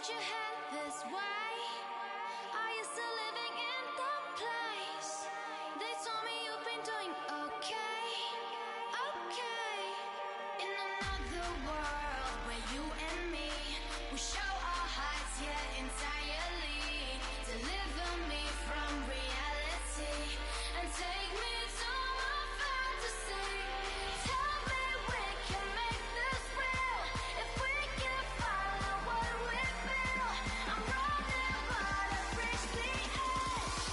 change your head this way? Are you still living in the place? They told me you've been doing okay, okay. In another world where you and me, we show our hearts yet entirely. Deliver me from reality and take me to my fantasy. Tell me we can make this real if we can follow what we feel. I'm running but I've reached the edge,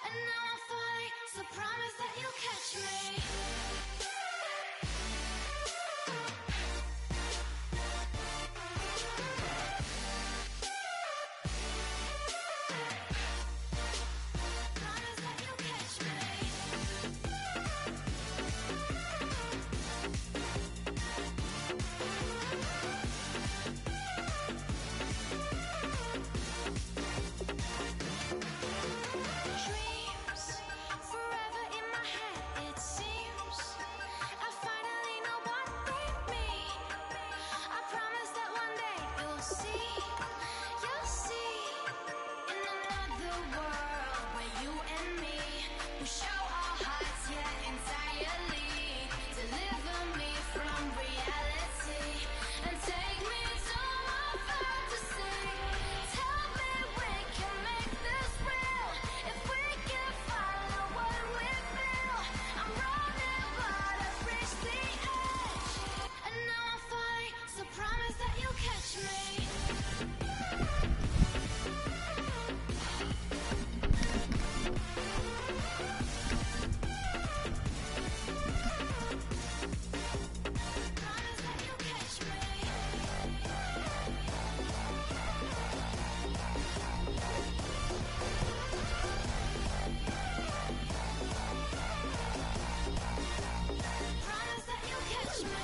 and now I'm falling, so promise that you'll catch me. Promise that you'll catch me. Dreams forever in my head, it seems. I finally know what they mean. I promise that one day you'll see. In another world where you and me, we show our hearts yet entirely. Deliver me from reality and take me to my fantasy. Tell me we can make this real if we can follow what we feel. I'm running but I've reached the edge, and now I'm falling, so promise that you'll catch me. Promise that you'll catch me. Promise that you'll catch me.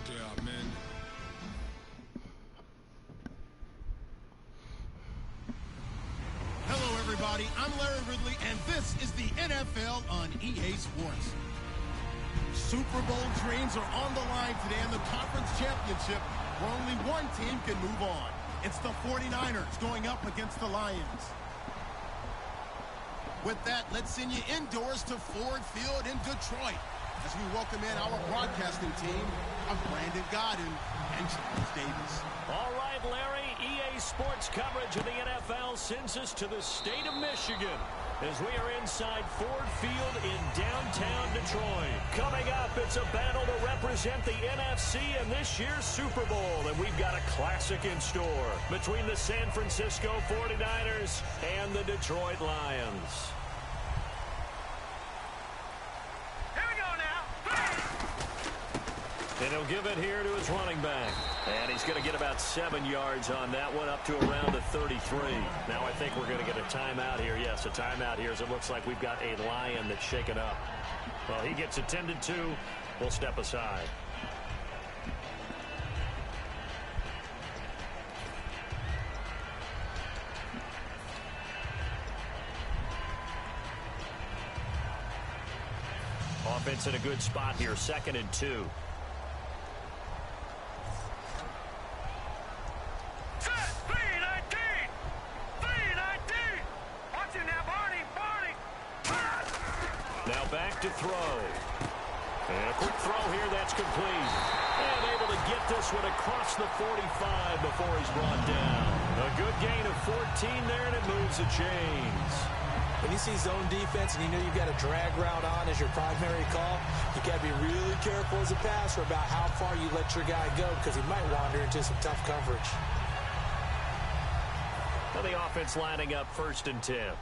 Yeah, man. Hello, everybody. I'm Larry Ridley, and this is the NFL on EA Sports. Super Bowl dreams are on the line today in the Conference Championship, where only one team can move on. It's the 49ers going up against the Lions. With that, let's send you indoors to Ford Field in Detroit as we welcome in our broadcasting team of Brandon Godden and Charles Davis. All right, Larry, EA Sports coverage of the NFL sends us to the state of Michigan as we are inside Ford Field in downtown Detroit. Coming up, it's a battle to represent the NFC in this year's Super Bowl, and we've got a classic in store between the San Francisco 49ers and the Detroit Lions. And he'll give it here to his running back. And he's going to get about 7 yards on that one, up to around the 33. Now I think we're going to get a timeout here. Yes, a timeout here as it looks like we've got a Lion that's shaken up. Well, he gets attended to. We'll step aside. Offense in a good spot here, 2nd and 2. Now back to throw. And a quick throw here, that's complete. And able to get this one across the 45 before he's brought down. A good gain of 14 there, and it moves the chains. When you see zone defense and you know you've got a drag route on as your primary call, you got to be really careful as a passer about how far you let your guy go because he might wander into some tough coverage. Well, the offense lining up 1st and 10.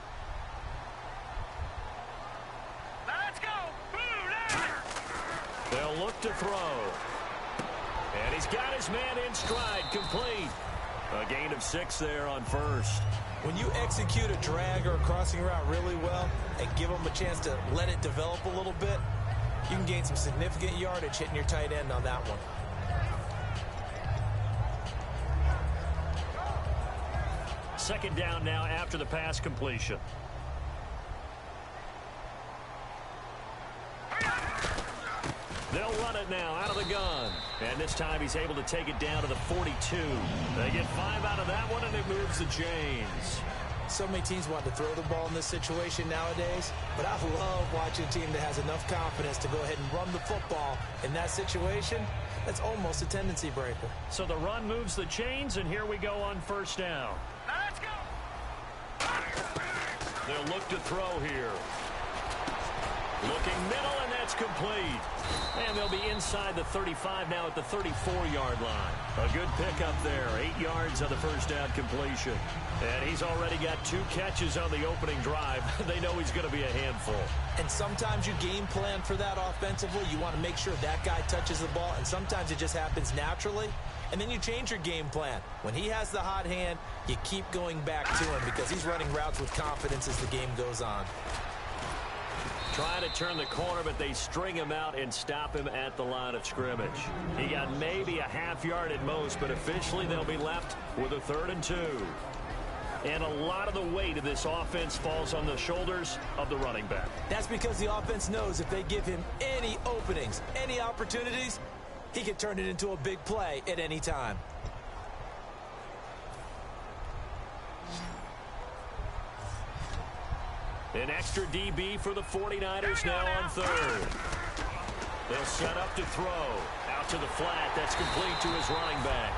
They'll look to throw. And he's got his man in stride, complete. A gain of 6 there on 1st. When you execute a drag or a crossing route really well and give them a chance to let it develop a little bit, you can gain some significant yardage hitting your tight end on that one. Second down now after the pass completion. They'll run it now out of the gun. And this time he's able to take it down to the 42. They get 5 out of that one, and it moves the chains. So many teams want to throw the ball in this situation nowadays, but I love watching a team that has enough confidence to go ahead and run the football in that situation. That's almost a tendency breaker. So the run moves the chains, and here we go on first down. Now let's go. They'll look to throw here. Looking middle, and that's complete. And they'll be inside the 35 now at the 34-yard line. A good pickup there. 8 yards on the first down completion. And he's already got 2 catches on the opening drive. They know he's going to be a handful. And sometimes you game plan for that offensively. You want to make sure that guy touches the ball, and sometimes it just happens naturally. And then you change your game plan. When he has the hot hand, you keep going back to him because he's running routes with confidence as the game goes on. Trying to turn the corner, but they string him out and stop him at the line of scrimmage. He got maybe a half yard at most, but officially they'll be left with a 3rd and 2. And a lot of the weight of this offense falls on the shoulders of the running back. That's because the offense knows if they give him any openings, any opportunities, he can turn it into a big play at any time. An extra DB for the 49ers now on 3rd. They'll set up to throw. Out to the flat. That's complete to his running back.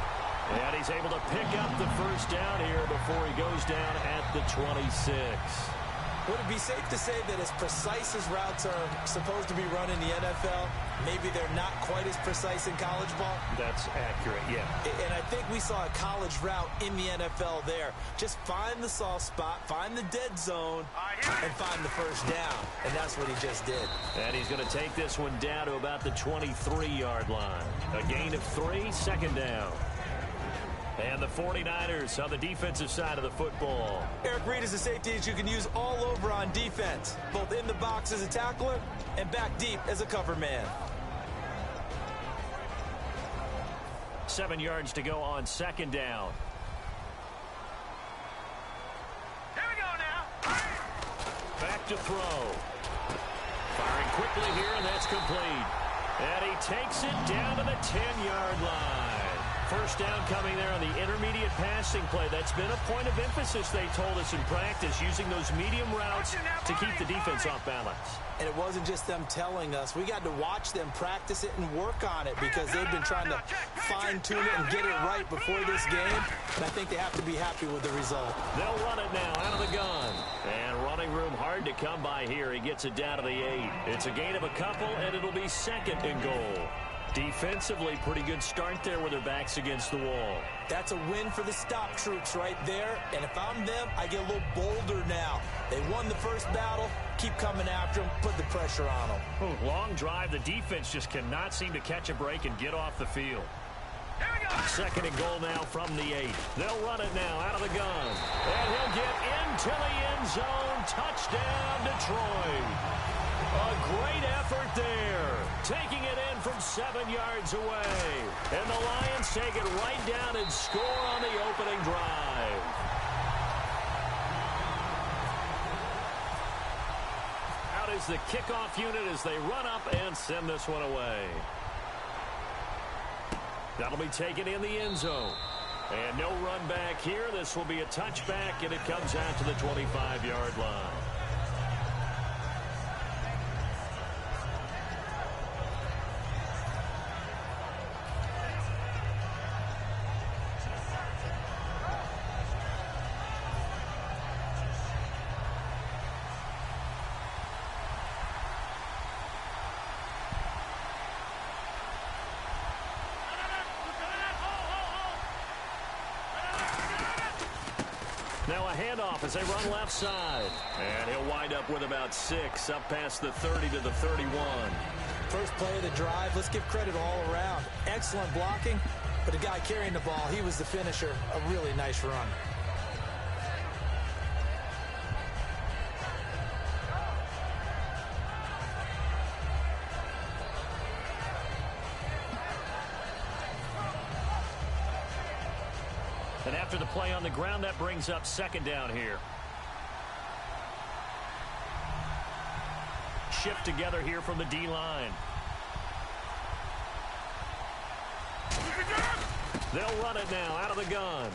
And he's able to pick up the first down here before he goes down at the 26. Would it be safe to say that as precise as routes are supposed to be run in the NFL, maybe they're not quite as precise in college ball? That's accurate, yeah. And I think we saw a college route in the NFL there. Just find the soft spot, find the dead zone, and find the first down. And that's what he just did. And he's going to take this one down to about the 23-yard line. A gain of 3, second down. And the 49ers on the defensive side of the football. Eric Reid is a safety that you can use all over on defense, both in the box as a tackler and back deep as a cover man. 7 yards to go on second down. Here we go now. Back to throw. Firing quickly here, and that's complete. And he takes it down to the 10-yard line. First down coming there on the intermediate passing play. That's been a point of emphasis, they told us in practice, using those medium routes to keep the defense off balance. And it wasn't just them telling us. We got to watch them practice it and work on it because they've been trying to fine-tune it and get it right before this game. And I think they have to be happy with the result. They'll run it now out of the gun. And running room hard to come by here. He gets it down to the 8. It's a gain of a couple, and it'll be 2nd and goal. Defensively, pretty good start there with their backs against the wall. That's a win for the stop troops right there. And if I'm them, I get a little bolder now. They won the first battle. Keep coming after them. Put the pressure on them. Long drive. The defense just cannot seem to catch a break and get off the field. Here we go. 2nd and goal now from the 8. They'll run it now out of the gun. And he'll get into the end zone. Touchdown, Detroit. A great effort there. Taking it in from 7 yards away. And the Lions take it right down and score on the opening drive. Out is the kickoff unit as they run up and send this one away. That'll be taken in the end zone. And no run back here. This will be a touchback, and it comes out to the 25-yard line. Now a handoff as they run left side. And he'll wind up with about 6, up past the 30 to the 31. First play of the drive, let's give credit all around. Excellent blocking, but the guy carrying the ball, he was the finisher. A really nice run. And after the play on the ground, that brings up second down here. Shift together here from the D-line. They'll run it now out of the gun.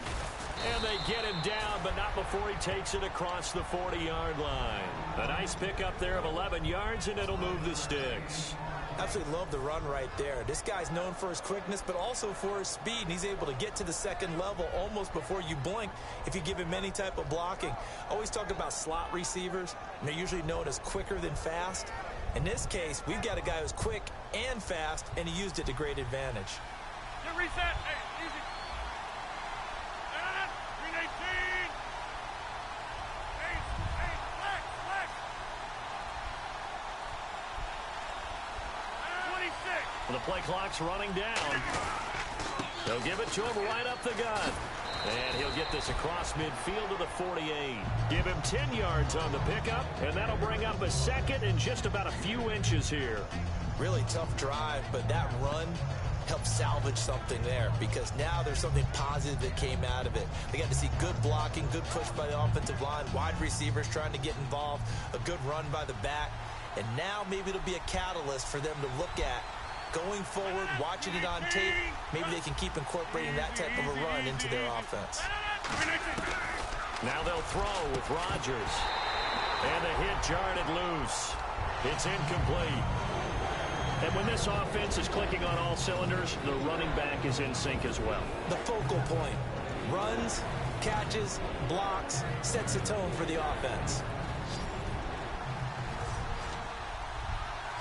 And they get him down, but not before he takes it across the 40-yard line. A nice pickup there of 11 yards, and it'll move the sticks. Absolutely love the run right there. This guy's known for his quickness, but also for his speed. And he's able to get to the second level almost before you blink if you give him any type of blocking. Always talk about slot receivers, and they're usually known as quicker than fast. In this case, we've got a guy who's quick and fast, and he used it to great advantage. Get reset. Hey, easy. 319. Hey, flex. 26. The play clock's running down. They'll give it to him right up the gut. And he'll get this across midfield to the 48. Give him 10 yards on the pickup, and that'll bring up a second and just about a few inches here. Really tough drive, but that run helped salvage something there because now there's something positive that came out of it. They got to see good blocking, good push by the offensive line, wide receivers trying to get involved, a good run by the back, and now maybe it'll be a catalyst for them to look at going forward, watching it on tape. Maybe they can keep incorporating that type of a run into their offense. Now they'll throw with Rodgers. And the hit jarred it loose. It's incomplete. And when this offense is clicking on all cylinders, the running back is in sync as well. The focal point. Runs, catches, blocks, sets the tone for the offense.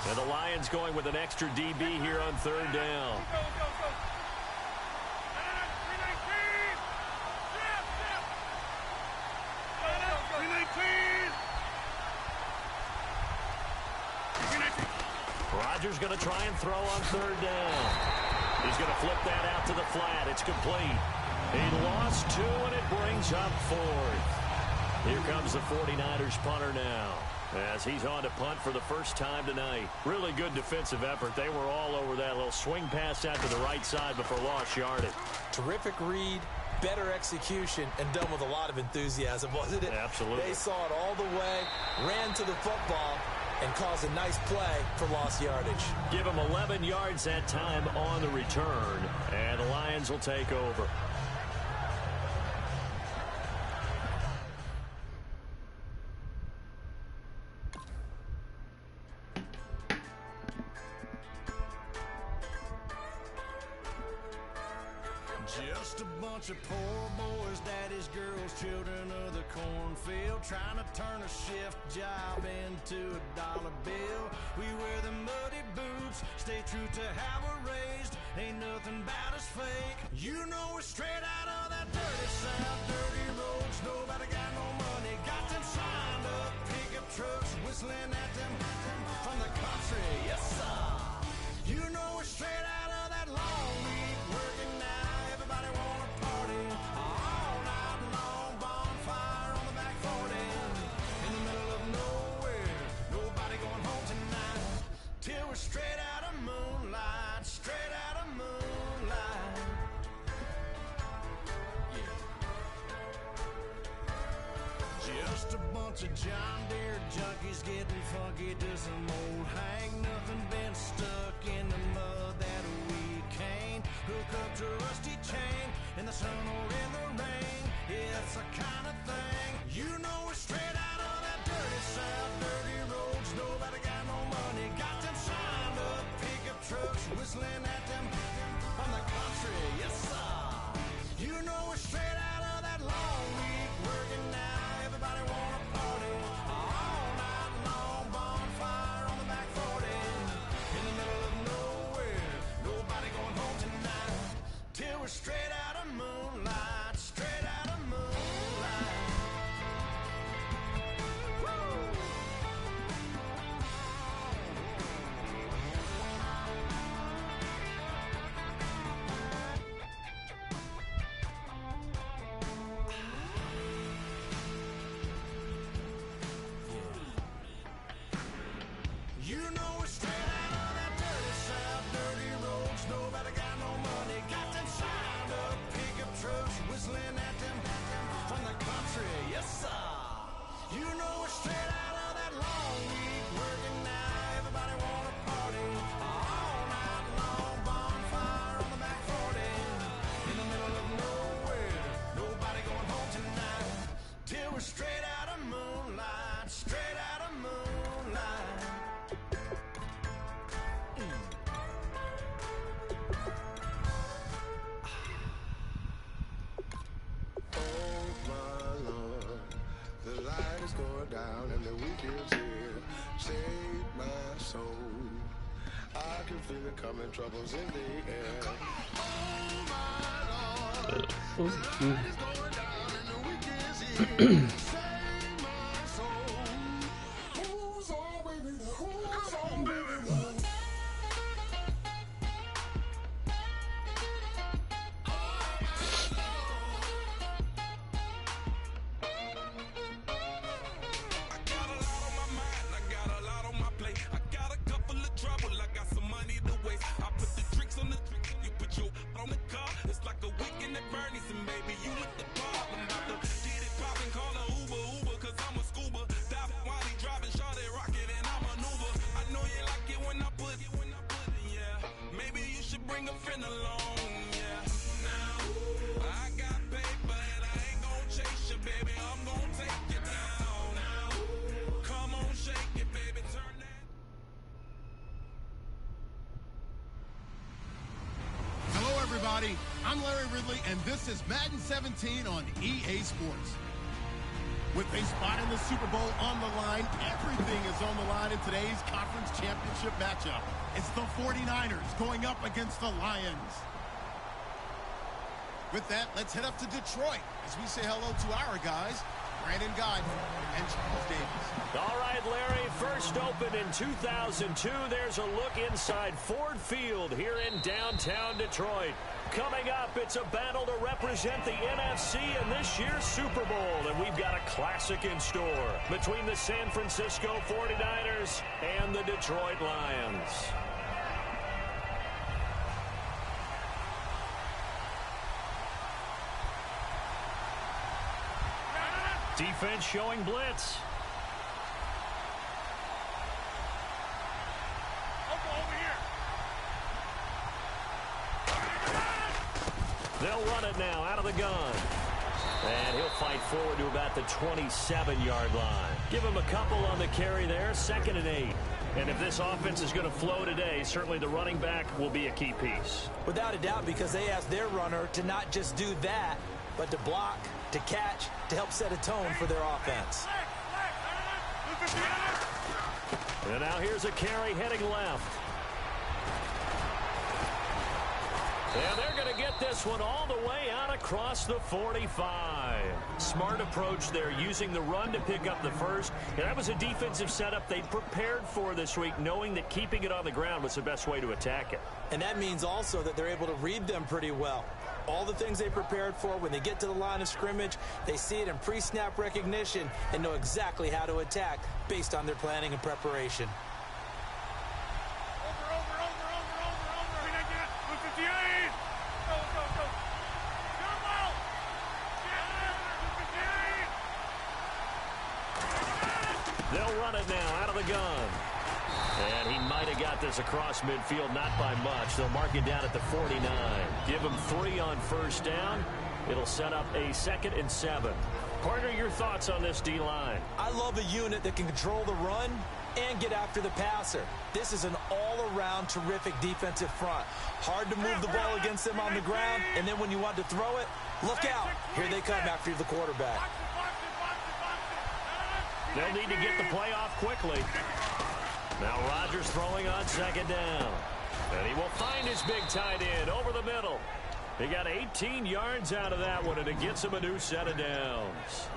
And the Lions going with an extra DB here on third down. Go. 319. Rodgers going to try and throw on third down. He's going to flip that out to the flat. It's complete. He lost 2, and it brings up 4th. Here comes the 49ers punter now, as he's on to punt for the first time tonight. Really good defensive effort. They were all over that little swing pass out to the right side before lost yardage. Terrific read, better execution, and done with a lot of enthusiasm, wasn't it? Absolutely. They saw it all the way, ran to the football, and caused a nice play for lost yardage. Give him 11 yards that time on the return, and the Lions will take over. Just a bunch of poor boys, daddies, girls, children of the cornfield, trying to turn a shift job into a dollar bill. We wear the muddy boots, stay true to how we're raised. Ain't nothing about us fake. You know we're straight out of that dirty south, dirty roads. Nobody got no money, got them signed up. Pickup trucks whistling at them from the country. Yes, sir. You know we're straight out of that long week working now. Everybody wanna party all night long. Bonfire on the back 40 in the middle of nowhere. Nobody going home tonight till we're straight out of moonlight. Straight out of moonlight. Yeah. Just a bunch of John Deere junkies getting funky to some old hang. Nothing been stuck in the mud that we can't hook up to a rusty chain in the sun or in the rain. Yeah, that's the kind of thing. You know we're straight out of that dirty south, dirty roads. Nobody got no money, got them signed up. Pickup trucks whistling at them from the country. Yes, sir. You know we're straight out of that long week working now. Everybody wanna party all night long. Bonfire on the back 40 in the middle of nowhere. Nobody going home tonight till we're straight out of moonlight. Straight out of moonlight. feel it coming, troubles in the air. Everybody, I'm Larry Ridley, and this is Madden 17 on EA Sports. With a spot in the Super Bowl on the line, everything is on the line in today's conference championship matchup. It's the 49ers going up against the Lions. With that, let's head up to Detroit as we say hello to our guys, Brandon Guyton and Charles Davis. All right, Larry, first opened in 2002. There's a look inside Ford Field here in downtown Detroit. Coming up, it's a battle to represent the NFC in this year's Super Bowl. And we've got a classic in store between the San Francisco 49ers and the Detroit Lions. Defense showing blitz. They'll run it now out of the gun. And he'll fight forward to about the 27-yard line. Give him a couple on the carry there, 2nd and 8. And if this offense is going to flow today, certainly the running back will be a key piece. Without a doubt, because they asked their runner to not just do that, but to block, to catch, to help set a tone for their offense. And now here's a carry heading left. And they're going to get this one all the way out across the 45. Smart approach there, using the run to pick up the first. And that was a defensive setup they prepared for this week, knowing that keeping it on the ground was the best way to attack it. And that means also that they're able to read them pretty well. All the things they prepared for, when they get to the line of scrimmage, they see it in pre-snap recognition and know exactly how to attack based on their planning and preparation. They'll run it now out of the gun. And he might have got this across midfield, not by much. They'll mark it down at the 49. Give him 3 on first down. It'll set up a 2nd and 7. Partner, your thoughts on this D-line? I love a unit that can control the run and get after the passer. This is an all-around terrific defensive front. Hard to move the ball against them on the ground, and then when you want to throw it, look out. Here they come after the quarterback. They'll need to get the play off quickly. Now Rodgers throwing on 2nd down. And he will find his big tight end over the middle. He got 18 yards out of that one, and it gets him a new set of downs.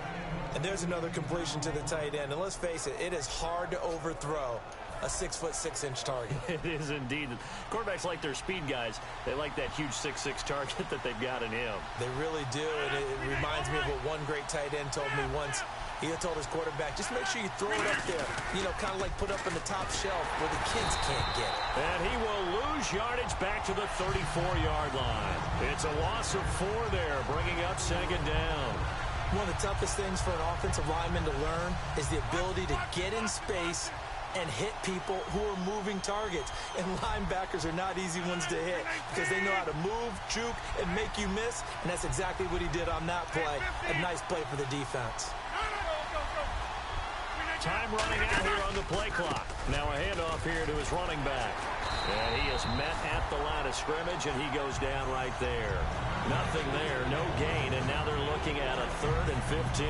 And there's another completion to the tight end. And let's face it, it is hard to overthrow a 6'6" target. It is indeed. Quarterbacks like their speed guys. They like that huge 6'6" target that they've got in him. They really do, and it reminds me of what one great tight end told me once. He told his quarterback, just make sure you throw it up there. You know, kind of like put up in the top shelf where the kids can't get it. And he will lose yardage back to the 34-yard line. It's a loss of 4 there, bringing up 2nd down. One of the toughest things for an offensive lineman to learn is the ability to get in space and hit people who are moving targets. And linebackers are not easy ones to hit because they know how to move, juke, and make you miss. And that's exactly what he did on that play. A nice play for the defense. Time running out here on the play clock. Now a handoff here to his running back. And he is met at the line of scrimmage, and he goes down right there. Nothing there, no gain, and now they're looking at a 3rd and 15.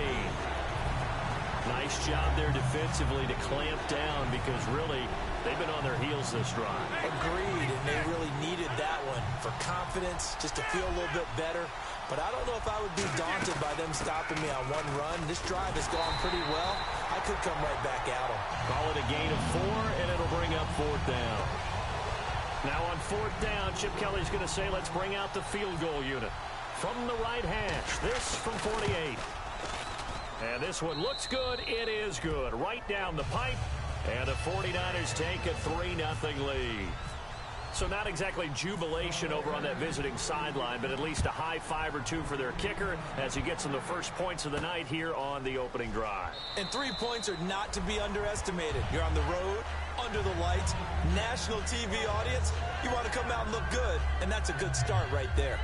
Nice job there defensively to clamp down because really they've been on their heels this drive. Agreed, and they really needed that one for confidence, just to feel a little bit better. But I don't know if I would be daunted by them stopping me on one run. This drive has gone pretty well. I could come right back at them. Call it a gain of 4, and it'll bring up 4th down. Now on 4th down, Chip Kelly's going to say, let's bring out the field goal unit. From the right hash, this from 48. And this one looks good. It is good. Right down the pipe. And the 49ers take a 3-0 lead. So not exactly jubilation over on that visiting sideline, but at least a high 5 or 2 for their kicker as he gets them the first points of the night here on the opening drive. And 3 points are not to be underestimated. You're on the road, under the lights, national TV audience. You want to come out and look good, and that's a good start right there.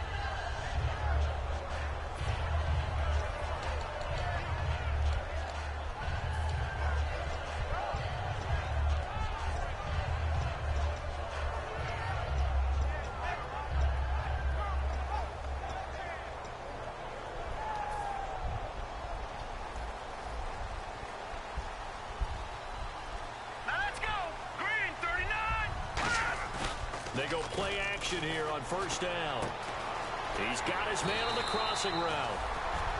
They go play action here on 1st down. He's got his man on the crossing route.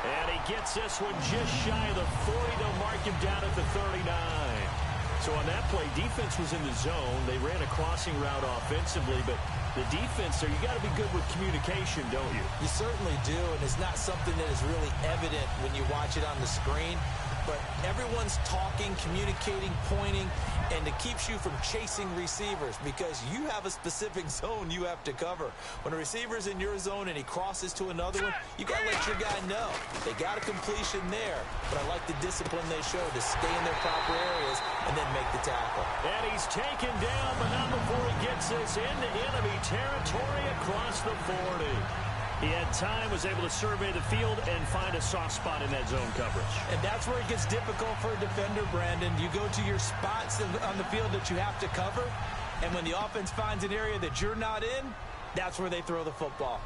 And he gets this one just shy of the 40. They'll mark him down at the 39. So on that play, defense was in the zone. They ran a crossing route offensively, but the defense there, you got to be good with communication, don't you? You certainly do, and it's not something that is really evident when you watch it on the screen. But everyone's talking, communicating, pointing, and it keeps you from chasing receivers because you have a specific zone you have to cover. When a receiver's in your zone and he crosses to another one, you got to let your guy know. They got a completion there, but I like the discipline they show to stay in their proper areas and then make the tackle. And he's taken down, but not before he gets this into enemy territory across the 40. He had time, was able to survey the field and find a soft spot in that zone coverage. And that's where it gets difficult for a defender, Brandon. You go to your spots on the field that you have to cover, and when the offense finds an area that you're not in, that's where they throw the football.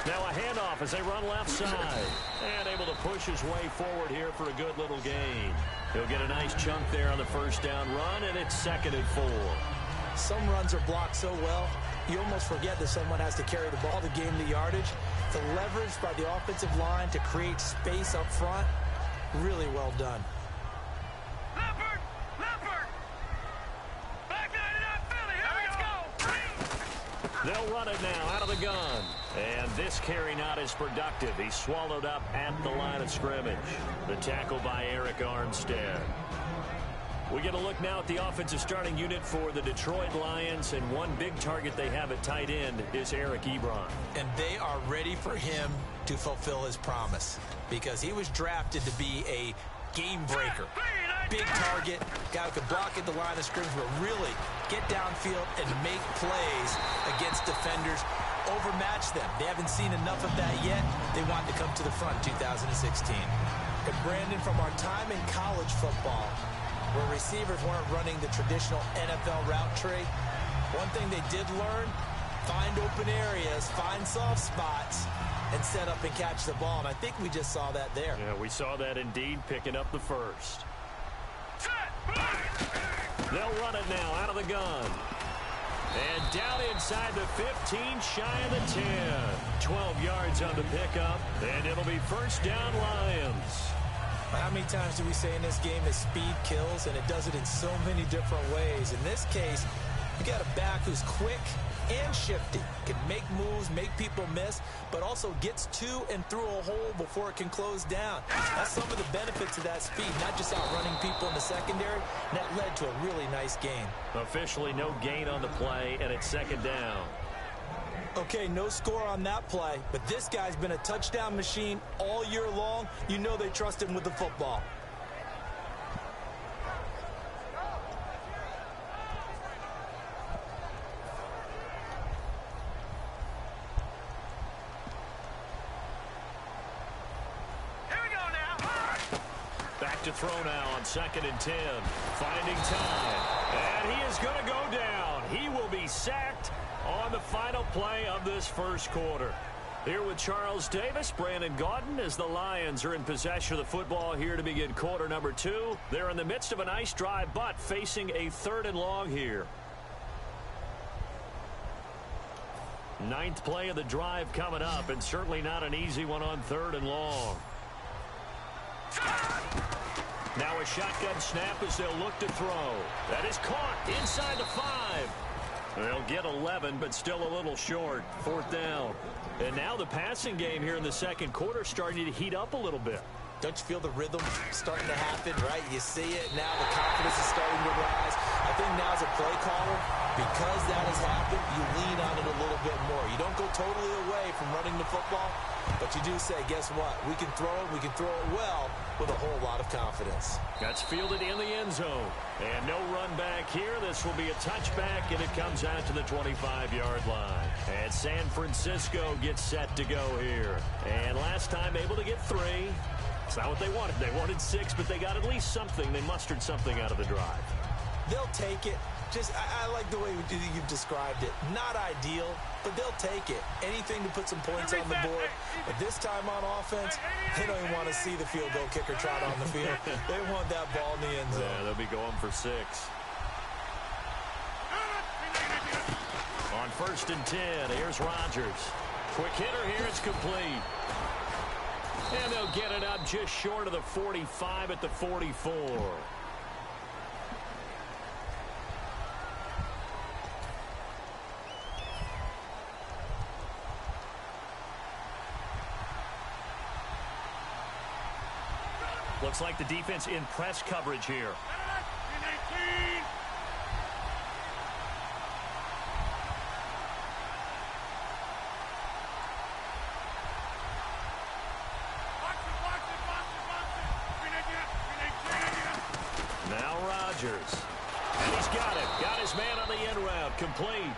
Now a handoff as they run left side. And able to push his way forward here for a good little gain. He'll get a nice chunk there on the 1st down run, and it's 2nd and 4. Some runs are blocked so well, you almost forget that someone has to carry the ball to gain the yardage. The leverage by the offensive line to create space up front, really well done. Leopard! Back 99 Philly, here we go! They'll run it now out of the gun. And this carry not as productive. He's swallowed up at the line of scrimmage. The tackle by Eric Armstead. We get a look now at the offensive starting unit for the Detroit Lions, and one big target they have at tight end is Eric Ebron. And they are ready for him to fulfill his promise because he was drafted to be a game breaker. Big target, guy who could block at the line of scrimmage, but really get downfield and make plays against defenders, overmatch them. They haven't seen enough of that yet. They want to come to the front 2016. And Brandon, from our time in college football, where receivers weren't running the traditional NFL route tree, one thing they did learn, find open areas, find soft spots, and set up and catch the ball. And I think we just saw that there. Yeah, we saw that indeed, picking up the first. They'll run it now out of the gun. And down inside the 15, shy of the 10. 12 yards on the pickup, and it'll be 1st down Lions. How many times do we say in this game that speed kills, and it does it in so many different ways? In this case, you got a back who's quick and shifty, can make moves, make people miss, but also gets to and through a hole before it can close down. That's some of the benefits of that speed, not just outrunning people in the secondary, and that led to a really nice gain. Officially no gain on the play, and it's 2nd down. Okay, no score on that play, but this guy's been a touchdown machine all year long. You know they trust him with the football. Here we go now! Back to throw now on 2nd and 10. Finding time. And he is going to go down. He will be sacked on the final play of this 1st quarter. Here with Charles Davis, Brandon Gaudin, as the Lions are in possession of the football here to begin quarter number 2. They're in the midst of a nice drive, but facing a 3rd and long here. 9th play of the drive coming up, and certainly not an easy one on 3rd and long. Now a shotgun snap as they'll look to throw. That is caught inside the 5. They'll get 11, but still a little short. 4th down. And now the passing game here in the second quarter starting to heat up a little bit. Don't you feel the rhythm starting to happen, right? You see it. Now the confidence is starting to rise. I think now as a play caller, because that has happened, you lean on it a little bit more. You don't go totally away from running the football, but you do say, guess what? We can throw it. We can throw it well with a whole lot of confidence. That's fielded in the end zone. And no run back here. This will be a touchback, and it comes out to the 25-yard line. And San Francisco gets set to go here. And last time able to get 3. It's not what they wanted. They wanted 6, but they got at least something. They mustered something out of the drive. They'll take it. I like the way you've described it. Not ideal, but they'll take it. Anything to put some points on the board. But this time on offense, they don't even want to see the field goal kicker trot on the field. They want that ball in the end zone. Yeah, they'll be going for 6. On 1st and 10, here's Rodgers. Quick hitter here, it's complete. And they'll get it up just short of the 45 at the 44. Looks like the defense in press coverage here. Now Rodgers. And he's got it. Got his man on the end route. Complete.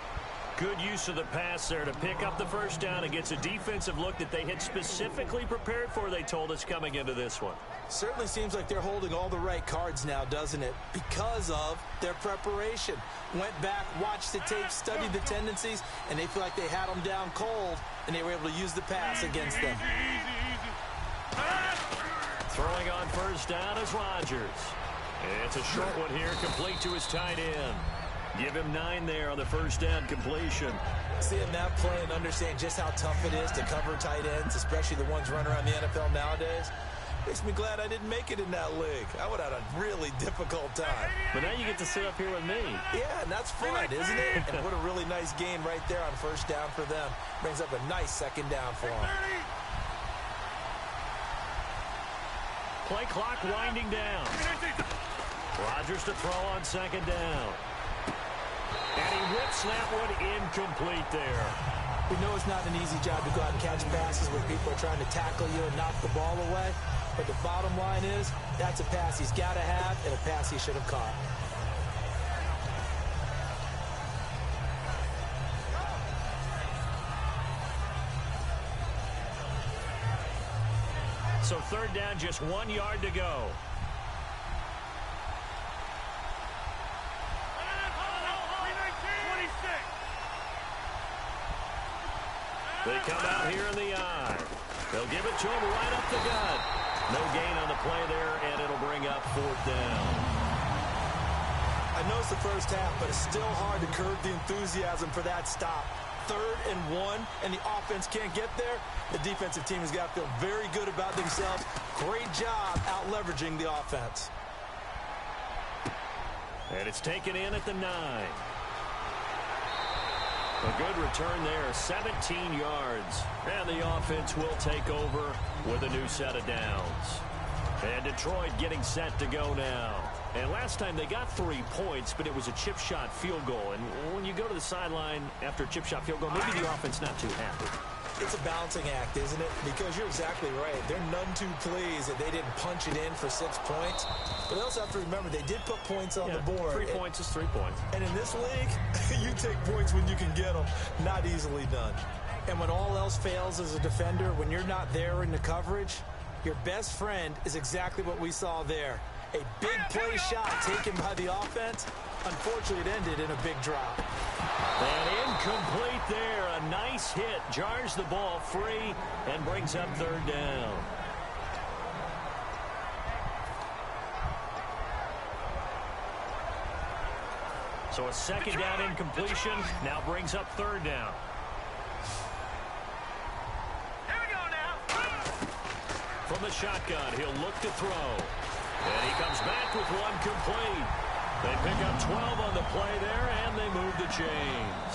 Good use of the pass there to pick up the 1st down against a defensive look that they had specifically prepared for, they told us, coming into this one. Certainly seems like they're holding all the right cards now, doesn't it? Because of their preparation. Went back, watched the tape, studied the tendencies, and they feel like they had them down cold, and they were able to use the pass against them. Throwing on 1st down is Rodgers. It's a short one here, complete to his tight end. Give him 9 there on the 1st down completion. Seeing that play and understand just how tough it is to cover tight ends, especially the ones running around the NFL nowadays, makes me glad I didn't make it in that league. I would have had a really difficult time. But now you get to sit up here with me. Yeah, and that's fun, isn't it? And what a really nice game right there on 1st down for them. Brings up a nice 2nd down for them. Play clock winding down. Rodgers to throw on 2nd down. And he whips that one incomplete there. We know it's not an easy job to go out and catch passes where people are trying to tackle you and knock the ball away. But the bottom line is, that's a pass he's got to have and a pass he should have caught. So 3rd down, just 1 yard to go. They come out here in the eye. They'll give it to him right up the gut. No gain on the play there, and it'll bring up 4th down. I know it's the first half, but it's still hard to curb the enthusiasm for that stop. 3rd and 1, and the offense can't get there. The defensive team has got to feel very good about themselves. Great job out leveraging the offense. And it's taken in at the 9. A good return there, 17 yards. And the offense will take over with a new set of downs. And Detroit getting set to go now. And last time they got 3 points, but it was a chip shot field goal. And when you go to the sideline after a chip shot field goal, maybe the offense not too happy. It's a balancing act, isn't it? Because you're exactly right. They're none too pleased that they didn't punch it in for 6 points. But they also have to remember they did put points on the board. 3 points is 3 points. And in this league, you take points when you can get them. Not easily done. And when all else fails as a defender, when you're not there in the coverage, your best friend is exactly what we saw there. A big play shot taken by the offense. Unfortunately, it ended in a big drop. And incomplete there. A nice hit. Jars the ball free and brings up third down. So a second down incompletion now brings up third down. Here we go now. From the shotgun, he'll look to throw. And he comes back with one complete. They pick up 12 on the play there, and they move the chains.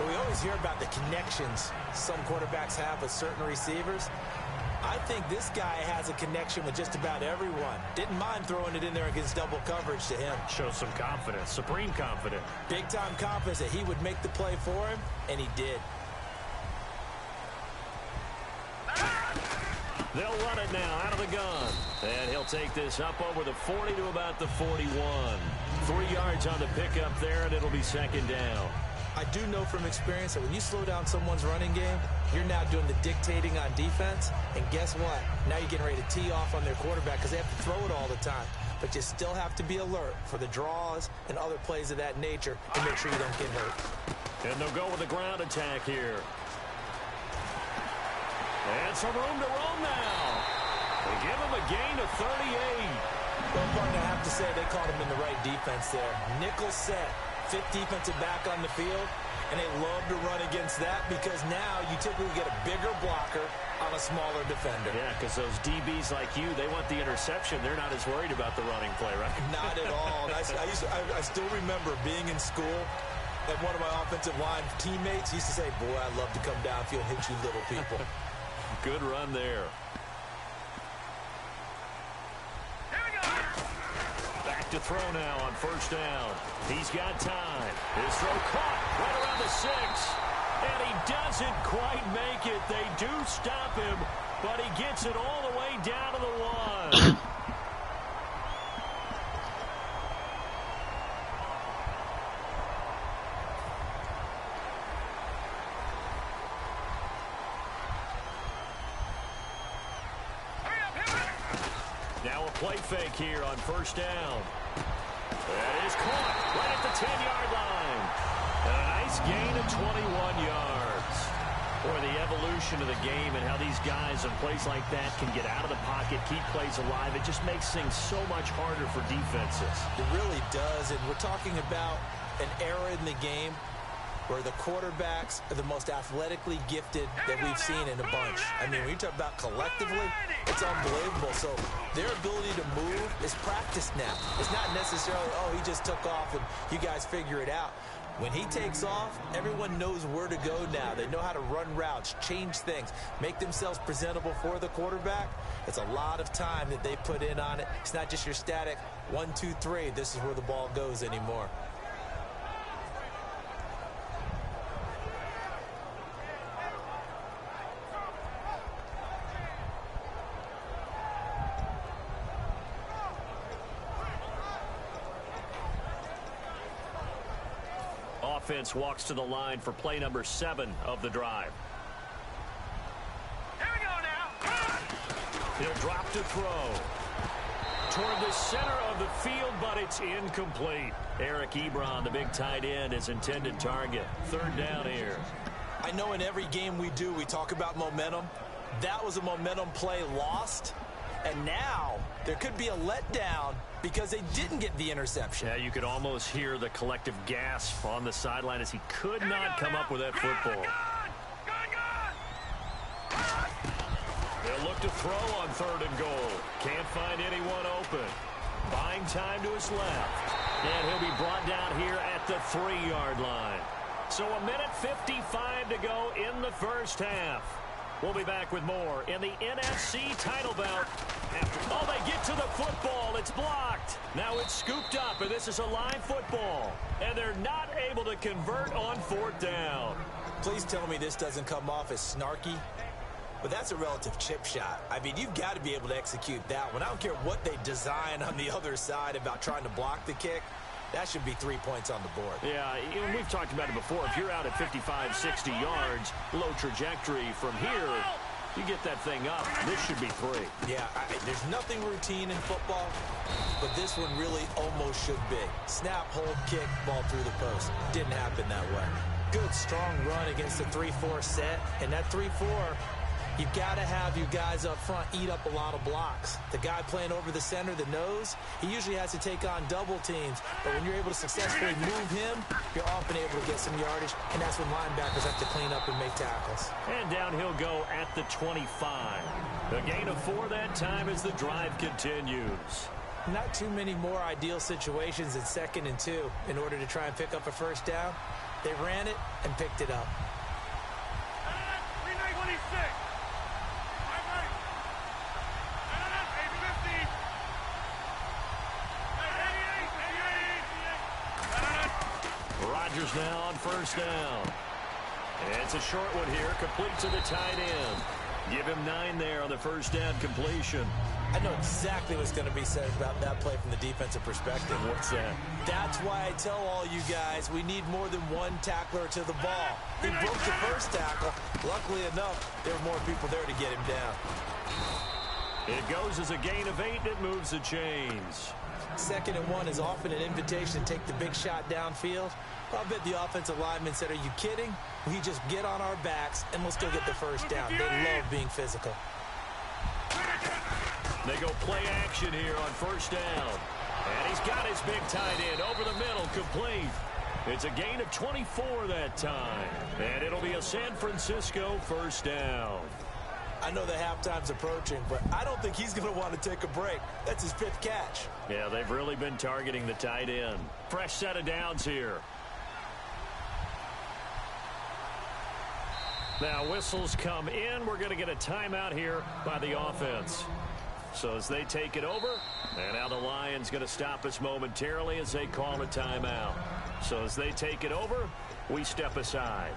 We always hear about the connections some quarterbacks have with certain receivers. I think this guy has a connection with just about everyone. Didn't mind throwing it in there against double coverage to him. Shows some confidence, supreme confidence. Big-time confidence that he would make the play for him, and he did. They'll run it now out of the gun. And he'll take this up over the 40 to about the 41. 3 yards on the pickup there, and it'll be second down. I do know from experience that when you slow down someone's running game, you're now doing the dictating on defense. And guess what? Now you're getting ready to tee off on their quarterback because they have to throw it all the time. But you still have to be alert for the draws and other plays of that nature to make sure you don't get hurt. And they'll go with the ground attack here. And some room to roam now. They give him a gain of 38. Well, partner, I have to say they caught him in the right defense there. Nickel set. Fifth defensive back on the field, and they love to run against that because now you typically get a bigger blocker on a smaller defender. Yeah, because those DBs like you, they want the interception. They're not as worried about the running play, right? Not at all. I still remember being in school, and one of my offensive line teammates used to say, boy, I'd love to come downfield and hit you little people. Good run there. To throw now on first down. He's got time. His throw caught right around the 6. And he doesn't quite make it. They do stop him, but he gets it all the way down to the 1. Now a play fake here on first down. That is caught right at the 10-yard line. And a nice gain of 21 yards. Boy, the evolution of the game and how these guys in plays like that can get out of the pocket, keep plays alive, it just makes things so much harder for defenses. It really does, and we're talking about an era in the game where the quarterbacks are the most athletically gifted that we've seen in a bunch. I mean, when you talk about collectively, it's unbelievable. So their ability to move is practiced now. It's not necessarily, oh, he just took off and you guys figure it out. When he takes off, everyone knows where to go now. They know how to run routes, change things, make themselves presentable for the quarterback. It's a lot of time that they put in on it. It's not just your static 1, 2, 3, this is where the ball goes anymore. Offense walks to the line for play number 7 of the drive. Here we go now. He'll drop to throw toward the center of the field, but it's incomplete. Eric Ebron, the big tight end, is intended target. Third down here. I know in every game we do, we talk about momentum. That was a momentum play lost. And now there could be a letdown because they didn't get the interception. Yeah, you could almost hear the collective gasp on the sideline as he could not come up with that football. They'll look to throw on 3rd and goal. Can't find anyone open. Buying time to his left. And he'll be brought down here at the 3-yard line. So a minute 55 to go in the first half. We'll be back with more in the NFC title bout. Oh, they get to the football. It's blocked. Now it's scooped up, and this is a live football. And they're not able to convert on 4th down. Please tell me this doesn't come off as snarky. But that's a relative chip shot. I mean, you've got to be able to execute that one. I don't care what they design on the other side about trying to block the kick. That should be 3 points on the board. Yeah, we've talked about it before. If you're out at 55, 60 yards, low trajectory from here, You get that thing up, this should be 3. Yeah, there's nothing routine in football, but this one really almost should be. Snap, hold, kick, ball through the post. Didn't happen that way. Good, strong run against the 3-4 set, and that 3-4, you've got to have you guys up front eat up a lot of blocks. The guy playing over the center, the nose, he usually has to take on double teams, but when you're able to successfully move him, you're often able to get some yardage, and that's when linebackers have to clean up and make tackles. And down he'll go at the 25. A gain of 4 that time as the drive continues. Not too many more ideal situations in 2nd and 2 in order to try and pick up a first down. They ran it and picked it up. 26. Rodgers now on first down. It's a short one here, complete to the tight end. Give him 9 there on the first down completion. I know exactly what's going to be said about that play from the defensive perspective. What's that? That's why I tell all you guys we need more than one tackler to the ball. He broke the first tackle. Luckily enough, there were more people there to get him down. It goes as a gain of 8, and it moves the chains. 2nd and 1 is often an invitation to take the big shot downfield. I bet the offensive lineman said, are you kidding? We just get on our backs and let's go get the first down. They love being physical. They go play action here on first down. And he's got his big tight end over the middle, complete. It's a gain of 24 that time. And it'll be a San Francisco first down. I know the halftime's approaching, but I don't think he's going to want to take a break. That's his 5th catch. Yeah, they've really been targeting the tight end. Fresh set of downs here. Now whistles come in. We're going to get a timeout here by the offense. So as they take it over, and now the Lions going to stop us momentarily as they call a timeout. So as they take it over, we step aside.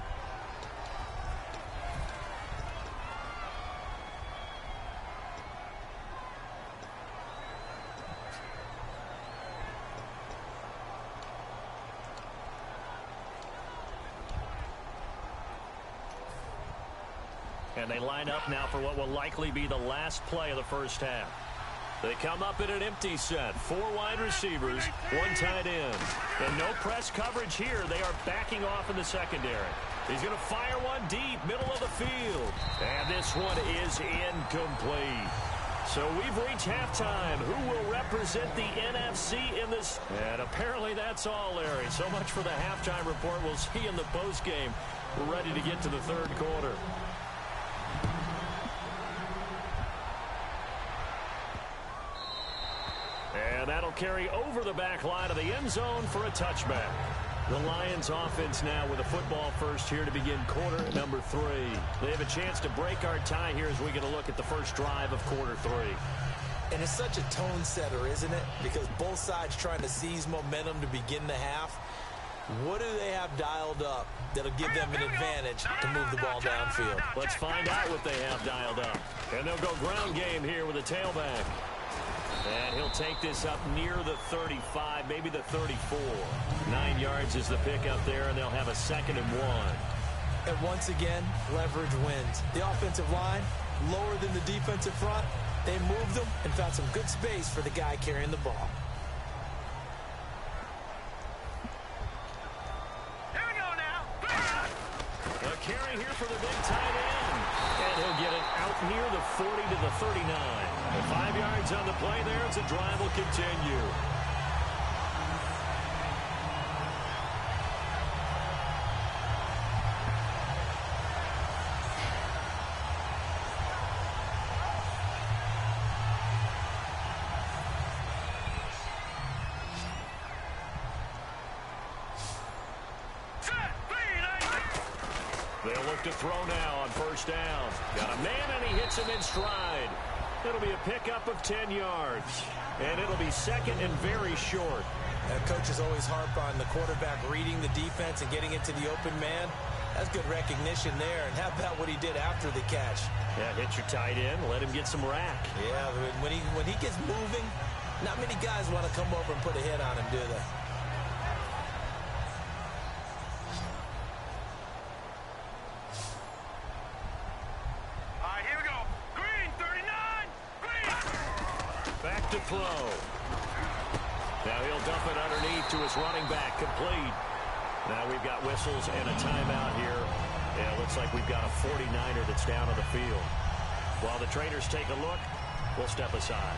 And they line up now for what will likely be the last play of the first half. They come up in an empty set. 4 wide receivers, 1 tight end. And no press coverage here. They are backing off in the secondary. He's going to fire one deep, middle of the field. And this one is incomplete. So we've reached halftime. Who will represent the NFC in this? And apparently that's all, Larry. So much for the halftime report. We'll see in the postgame. We're ready to get to the 3rd quarter. And that'll carry over the back line of the end zone for a touchback. The Lions offense now with a football first here to begin quarter number 3. They have a chance to break our tie here as we get a look at the first drive of quarter 3. And it's such a tone setter, isn't it? Because both sides trying to seize momentum to begin the half. What do they have dialed up that'll give them an advantage to move the ball downfield? Let's find out what they have dialed up. And they'll go ground game here with a tailback. And he'll take this up near the 35, maybe the 34. 9 yards is the pickup there, and they'll have a 2nd and 1. And once again, leverage wins. The offensive line, lower than the defensive front. They moved them and found some good space for the guy carrying the ball. Here we go now. A carry here for the big tight end. And he'll get it out near the 40 to the 39. And 5 yards on the play there as the drive will continue. They'll look to throw now on first down. Got a man, and he hits him in stride. It'll be a pickup of 10 yards. And it'll be 2nd and very short. Coaches always harp on the quarterback reading the defense and getting into the open man. That's good recognition there. And how about what he did after the catch? Yeah, hit your tight end, let him get some rack. Yeah, when he gets moving, not many guys want to come over and put a hit on him, do they? All right, here we go. throw. Now he'll dump it underneath to his running back, complete. Now we've got whistles and a timeout here. Yeah, it looks like we've got a 49er that's down on the field. While the trainers take a look, we'll step aside.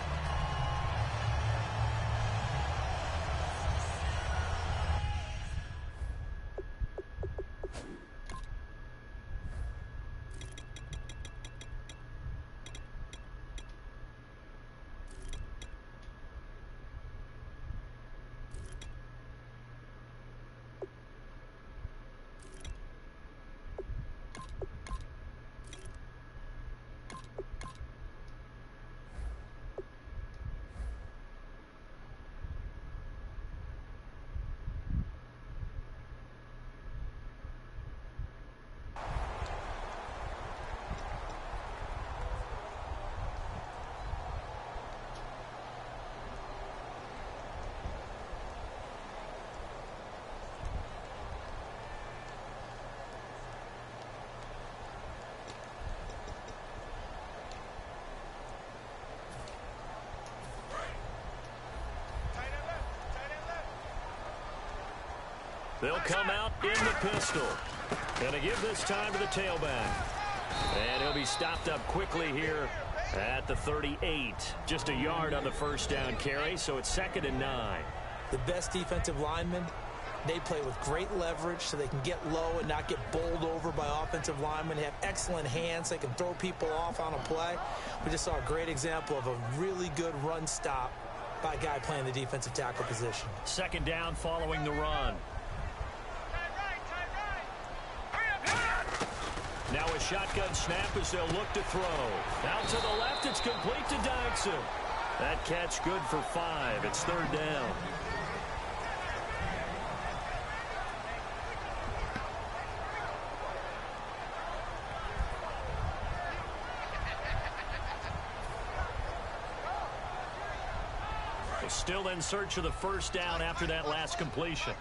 They'll come out in the pistol. Going to give this time to the tailback. And he'll be stopped up quickly here at the 38. Just a yard on the first down carry, so it's 2nd and 9. The best defensive linemen, they play with great leverage so they can get low and not get bowled over by offensive linemen. They have excellent hands. They can throw people off on a play. We just saw a great example of a really good run stop by a guy playing the defensive tackle position. 2nd down following the run. Now a shotgun snap as they'll look to throw. Out to the left, it's complete to Dykson. That catch good for 5. It's 3rd down. Still in search of the first down after that last completion.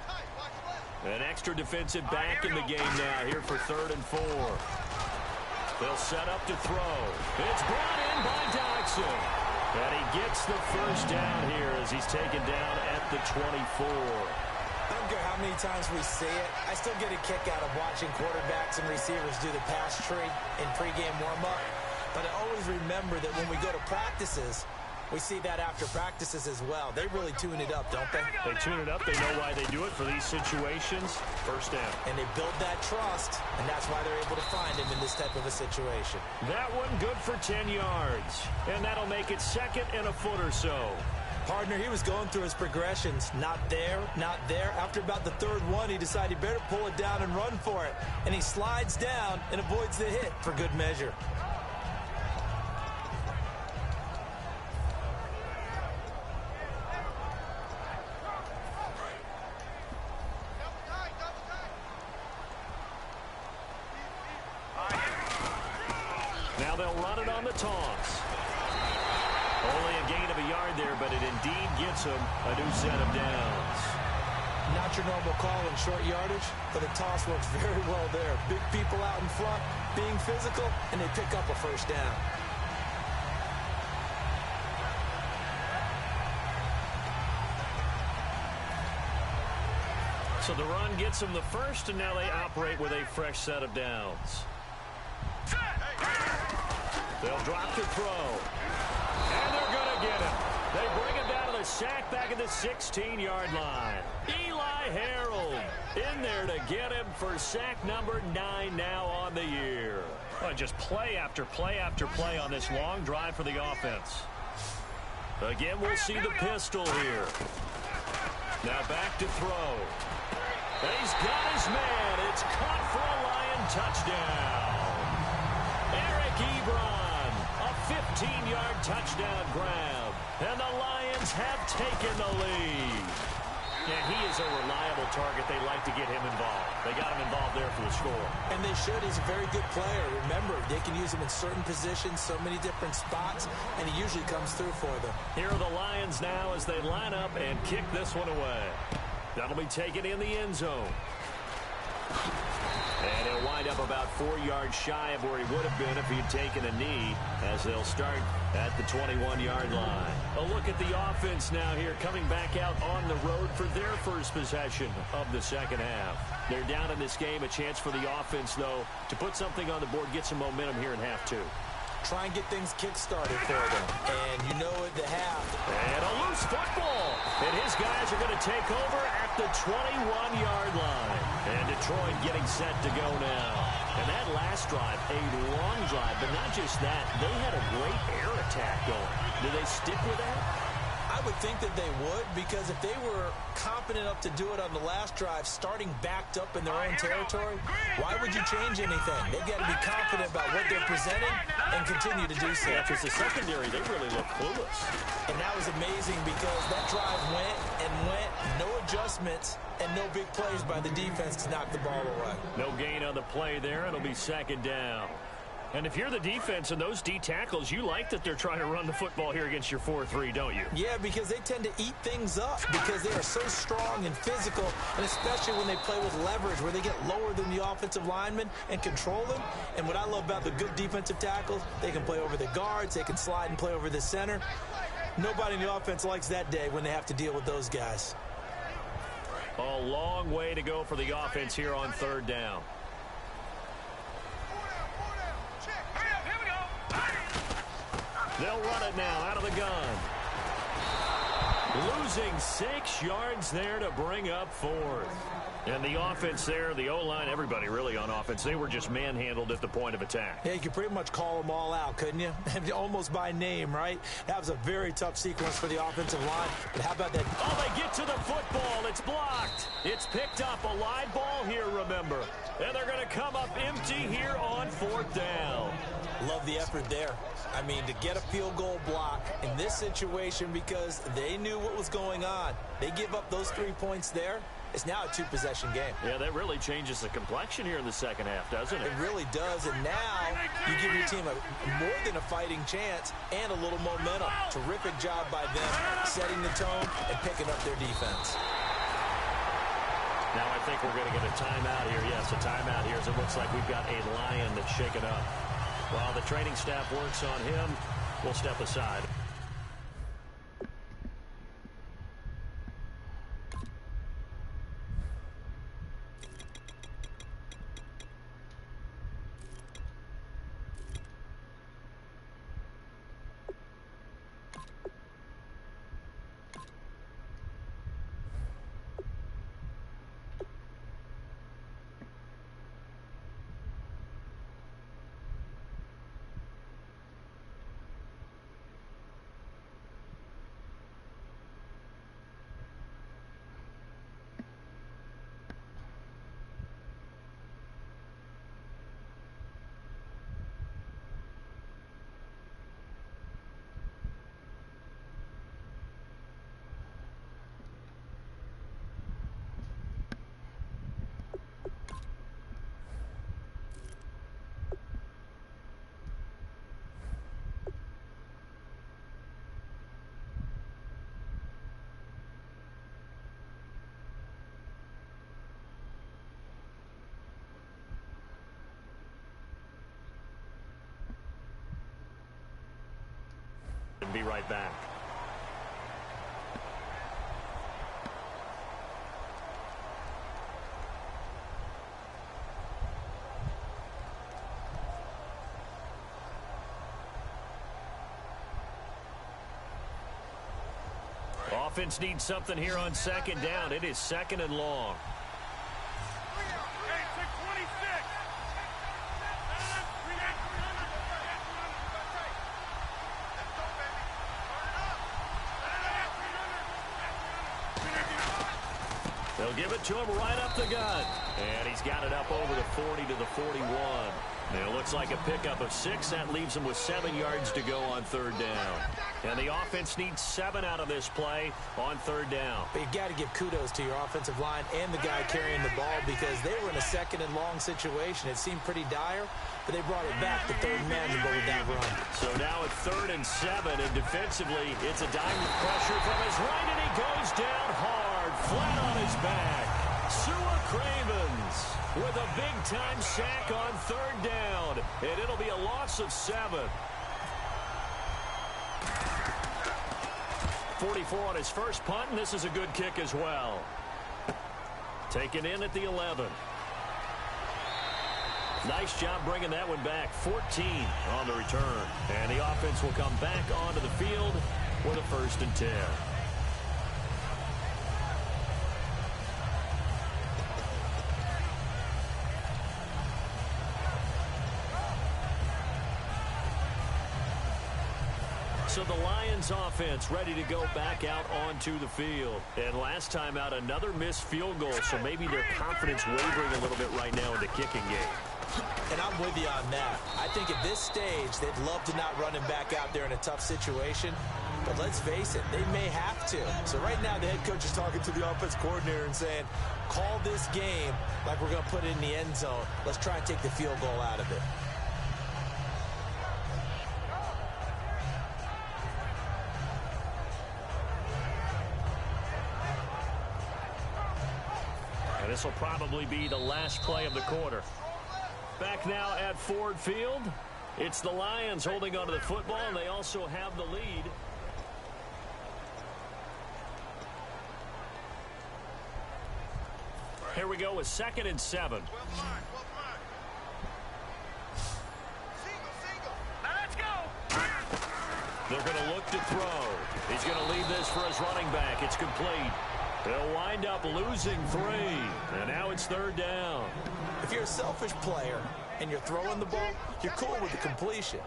An extra defensive back in the game now here for 3rd and 4. They'll set up to throw. It's brought in by Dykson. And he gets the first down here as he's taken down at the 24. I don't care how many times we see it. I still get a kick out of watching quarterbacks and receivers do the pass tree in pregame warm-up. But I always remember that when we go to practices, we see that after practices as well. They really tune it up, don't they? They tune it up. They know why they do it for these situations. First down. And they build that trust, and that's why they're able to find him in this type of a situation. That one good for 10 yards. And that'll make it 2nd and a foot or so. Partner, he was going through his progressions. Not there, not there. After about the 3rd one, he decided he better pull it down and run for it. And he slides down and avoids the hit for good measure. Now they'll run it on the toss. Only a gain of a yard there, but it indeed gets them a new set of downs. Not your normal call in short yardage, but the toss works very well there. Big people out in front, being physical, and they pick up a first down. So the run gets them the first, and now they operate with a fresh set of downs. They'll drop to throw. And they're going to get him. They bring him down to the sack back at the 16-yard line. Eli Harold in there to get him for sack number 9 now on the year. Well, just play after play after play on this long drive for the offense. Again, we'll see the pistol here. Now back to throw. And he's got his man. It's caught for a Lion touchdown. Eric Ebron, a 15-yard touchdown grab. And the Lions have taken the lead. Yeah, he is a reliable target. They like to get him involved. They got him involved there for the score. And they should. He's a very good player. Remember, they can use him in certain positions, so many different spots, and he usually comes through for them. Here are the Lions now as they line up and kick this one away. That'll be taken in the end zone. And he'll wind up about 4 yards shy of where he would have been if he'd taken a knee, as they'll start at the 21-yard line. A look at the offense now here, coming back out on the road for their first possession of the second half. They're down in this game. A chance for the offense, though, to put something on the board, get some momentum here in half two. Try and get things kick-started for them. And you know at the half. And a loose football. And his guys are going to take over at the 21-yard line. And Detroit getting set to go now. And that last drive, a long drive, but not just that. They had a great air attack going. Do they stick with that? I would think that they would, because if they were confident enough to do it on the last drive, starting backed up in their own territory, why would you change anything? They've got to be confident about what they're presenting and continue to do so. Yeah, because the secondary, they really look clueless. And that was amazing because that drive went and went, no adjustments, and no big plays by the defense to knock the ball away. No gain on the play there. It'll be second down. And if you're the defense and those D tackles, you like that they're trying to run the football here against your 4-3, don't you? Yeah, because they tend to eat things up because they are so strong and physical, and especially when they play with leverage where they get lower than the offensive linemen and control them. And what I love about the good defensive tackles, they can play over the guards, they can slide and play over the center. Nobody in the offense likes that day when they have to deal with those guys. A long way to go for the offense here on third down. They'll run it now out of the gun. Losing 6 yards there to bring up fourth. And the offense there, the O-line, everybody really on offense, they were just manhandled at the point of attack. Yeah, you could pretty much call them all out, couldn't you? Almost by name, right? That was a very tough sequence for the offensive line. But how about that? Oh, they get to the football. It's blocked. It's picked up. A live ball here, remember. And they're going to come up empty here on fourth down. Love the effort there. I mean, to get a field goal block in this situation because they knew what was going on. They give up those 3 points there. It's now a 2-possession game. Yeah, that really changes the complexion here in the second half, doesn't it? It really does, and now you give your team more than a fighting chance and a little momentum. Terrific job by them setting the tone and picking up their defense. Now I think we're going to get a timeout here. Yes, a timeout here as it looks like we've got a Lion that's shaken up. While the training staff works on him, we'll step aside. And be right back. Offense needs something here on second down. It is second and long. They'll give it to him right up the gut. And he's got it up over the 40 to the 41. And it looks like a pickup of 6. That leaves him with 7 yards to go on third down. And the offense needs 7 out of this play on third down. But you've got to give kudos to your offensive line and the guy carrying the ball because they were in a second and long situation. It seemed pretty dire, but they brought it back to third manageable with that run. So now at 3rd and 7, and defensively, it's a direct pressure from his right, and he goes down hard, flat on his back. Sua Cravens with a big-time sack on 3rd down. And it'll be a loss of 7. 44 on his first punt, and this is a good kick as well. Taken in at the 11. Nice job bringing that one back. 14 on the return. And the offense will come back onto the field with a 1st and 10. So the Lions offense ready to go back out onto the field. And last time out, another missed field goal, so maybe their confidence wavering a little bit right now in the kicking game. And I'm with you on that. I think at this stage, they'd love to not run him back out there in a tough situation. But let's face it, they may have to. So right now, the head coach is talking to the offense coordinator and saying, call this game like we're going to put it in the end zone. Let's try and take the field goal out of it. And this will probably be the last play of the quarter. Back now at Ford Field. It's the Lions holding onto the football, and they also have the lead. Here we go with 2nd and 7. They're going to look to throw. He's going to leave this for his running back. It's complete. They'll wind up losing 3. And now it's 3rd down. If you're a selfish player and you're throwing the ball, you're cool with the completion.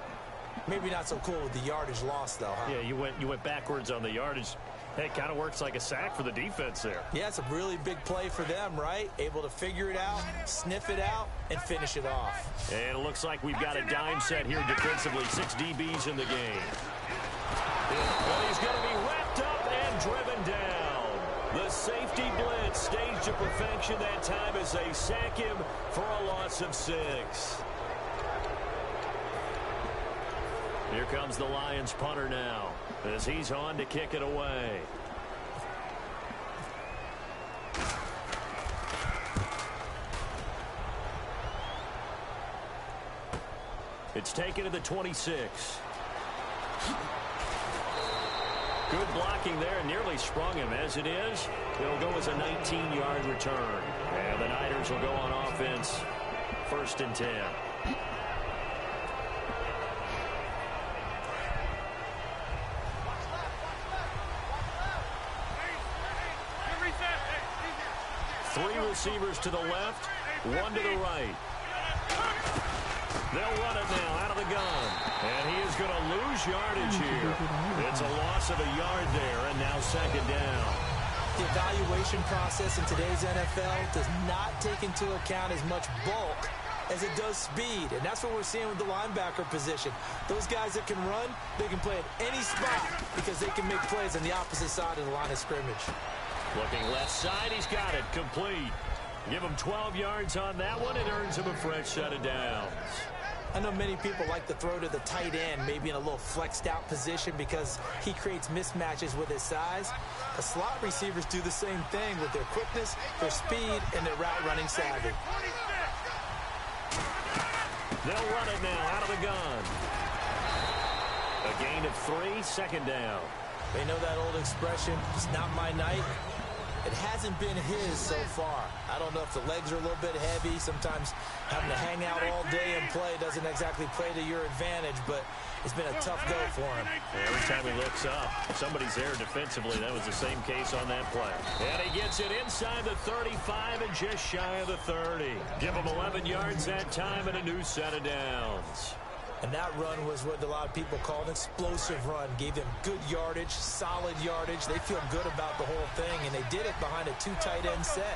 Maybe not so cool with the yardage loss, though, huh? Yeah, you went backwards on the yardage. Hey, it kind of works like a sack for the defense there. Yeah, it's a really big play for them, right? Able to figure it out, sniff it out, and finish it off. And it looks like we've got a dime set here defensively. 6 DBs in the game. And he's going to be wrapped up and driven down. The safety blitz staged to perfection that time as they sack him for a loss of 6. Here comes the Lions punter now as he's on to kick it away. It's taken to the 26. Good blocking there, nearly sprung him. As it is, it'll go as a 19-yard return. And the Niners will go on offense. 1st and 10. Three receivers to the left, 1 to the right. They'll run it now out of the gun. And he is going to lose yardage here. It's a loss of a yard there, and now 2nd down. The evaluation process in today's NFL does not take into account as much bulk as it does speed. And that's what we're seeing with the linebacker position. Those guys that can run, they can play at any spot because they can make plays on the opposite side of the line of scrimmage. Looking left side, he's got it. Complete. Give him 12 yards on that one. It earns him a fresh set of downs. I know many people like to throw to the tight end, maybe in a little flexed out position because he creates mismatches with his size. The slot receivers do the same thing with their quickness, their speed, and their route running savvy. They'll run it now out of the gun. A gain of 3, 2nd down. They know that old expression, it's not my night. It hasn't been his so far. I don't know if the legs are a little bit heavy. Sometimes having to hang out all day and play doesn't exactly play to your advantage, but it's been a tough go for him. Every time he looks up, somebody's there defensively. That was the same case on that play. And he gets it inside the 35 and just shy of the 30. Give him 11 yards that time and a new set of downs. And that run was what a lot of people call an explosive run. Gave them good yardage, solid yardage. They feel good about the whole thing, and they did it behind a 2 tight end set.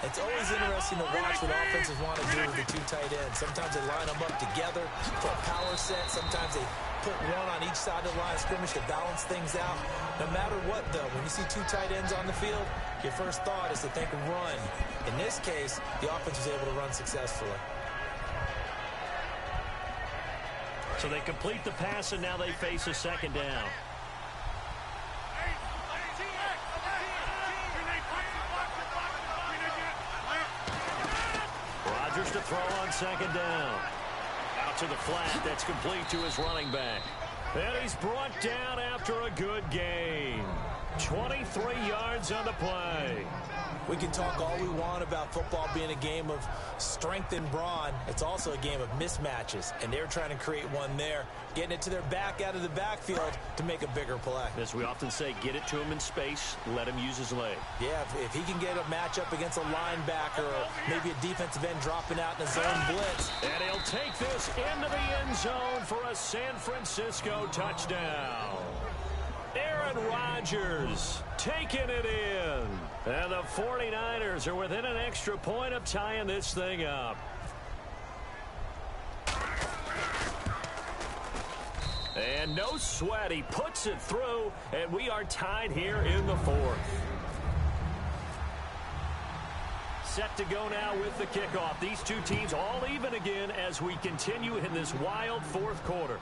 It's always interesting to watch what offenses want to do with the 2 tight ends. Sometimes they line them up together for a power set. Sometimes they put one on each side of the line of scrimmage to balance things out. No matter what, though, when you see 2 tight ends on the field, your first thought is to think run. In this case, the offense was able to run successfully. So they complete the pass, and now they face a 2nd down. Rodgers to throw on second down. Out to the flat. That's complete to his running back. And he's brought down after a good gain. 23 yards on the play. We can talk all we want about football being a game of strength and brawn. It's also a game of mismatches, and they're trying to create one there, getting it to their back out of the backfield to make a bigger play. As we often say, get it to him in space, let him use his leg. Yeah, if he can get a matchup against a linebacker or maybe a defensive end dropping out in a zone blitz. And he'll take this into the end zone for a San Francisco touchdown. Aaron Rodgers taking it in. And the 49ers are within an extra point of tying this thing up. And no sweat. He puts it through, and we are tied here in the fourth. Set to go now with the kickoff. These two teams all even again as we continue in this wild fourth quarter.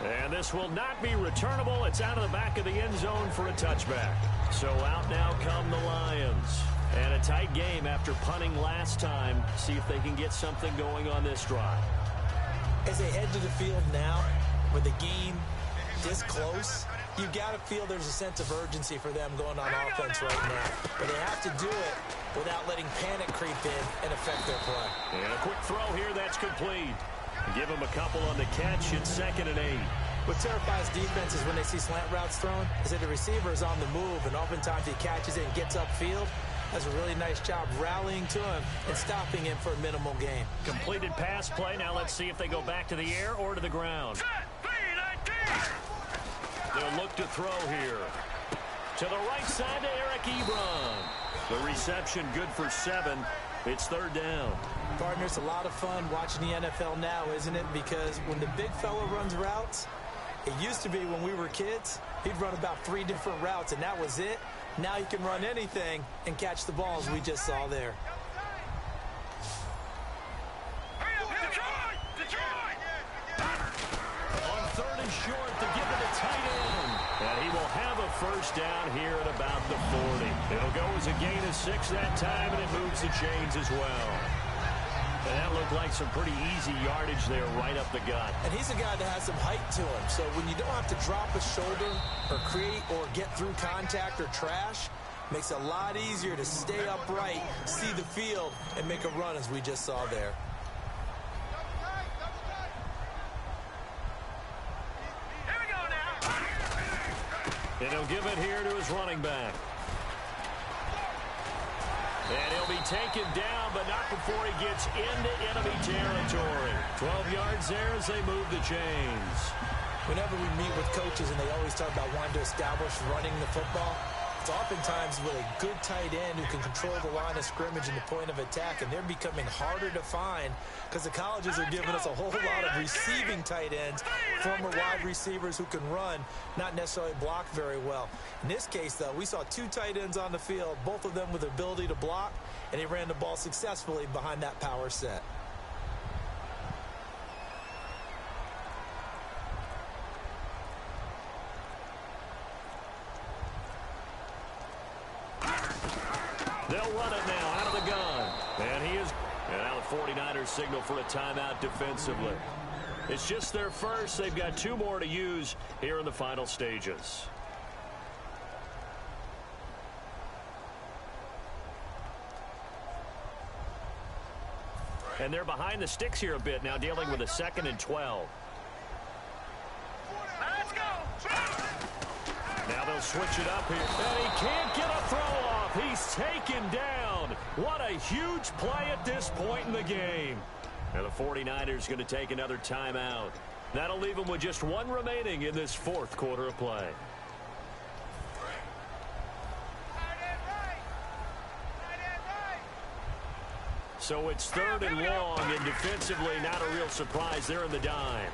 And this will not be returnable. It's out of the back of the end zone for a touchback. So out now come the Lions. And a tight game after punting last time. See if they can get something going on this drive. As they head to the field now, with the game this close, you've got to feel there's a sense of urgency for them going on offense right now. But they have to do it without letting panic creep in and affect their play. And a quick throw here, that's complete. Give him a couple on the catch. It's 2nd and 8. What terrifies defenses when they see slant routes thrown is that the receiver is on the move, and oftentimes he catches it and gets upfield. Does a really nice job rallying to him and stopping him for a minimal gain. Completed pass play. Now let's see if they go back to the air or to the ground. They'll look to throw here. To the right side to Eric Ebron. The reception good for 7. It's 3rd down. Partner, it's a lot of fun watching the NFL now, isn't it? Because when the big fella runs routes, it used to be when we were kids, he'd run about 3 different routes, and that was it. Now he can run anything and catch the balls we just saw there. On 3rd and short to give it a tight end. And he will have a first down here at about the 40. It'll go as a gain of 6 that time, and it moves the chains as well. And that looked like some pretty easy yardage there right up the gut. And he's a guy that has some height to him. So when you don't have to drop a shoulder or create or get through contact or trash, makes it a lot easier to stay upright, see the field, and make a run as we just saw there. Here we go now. And he'll give it here to his running back. And he'll be taken down, but not before he gets into enemy territory. 12 yards there as they move the chains. Whenever we meet with coaches and they always talk about wanting to establish running the football, it's oftentimes with a good tight end who can control the line of scrimmage and the point of attack, and they're becoming harder to find because the colleges are giving us a whole lot of receiving tight ends, former wide receivers who can run, not necessarily block very well. In this case, though, we saw 2 tight ends on the field, both of them with the ability to block, and they ran the ball successfully behind that power set. They'll run it now out of the gun. And he is. And now the 49ers signal for a timeout defensively. It's just their first. They've got 2 more to use here in the final stages. And they're behind the sticks here a bit now, dealing with a 2nd and 12. Let's go. Now they'll switch it up here. And he can't get a throw off. He's taken down. What a huge play at this point in the game. And the 49ers going to take another timeout. That'll leave them with just 1 remaining in this 4th quarter of play. So it's 3rd and long, and defensively not a real surprise. They're in the dime.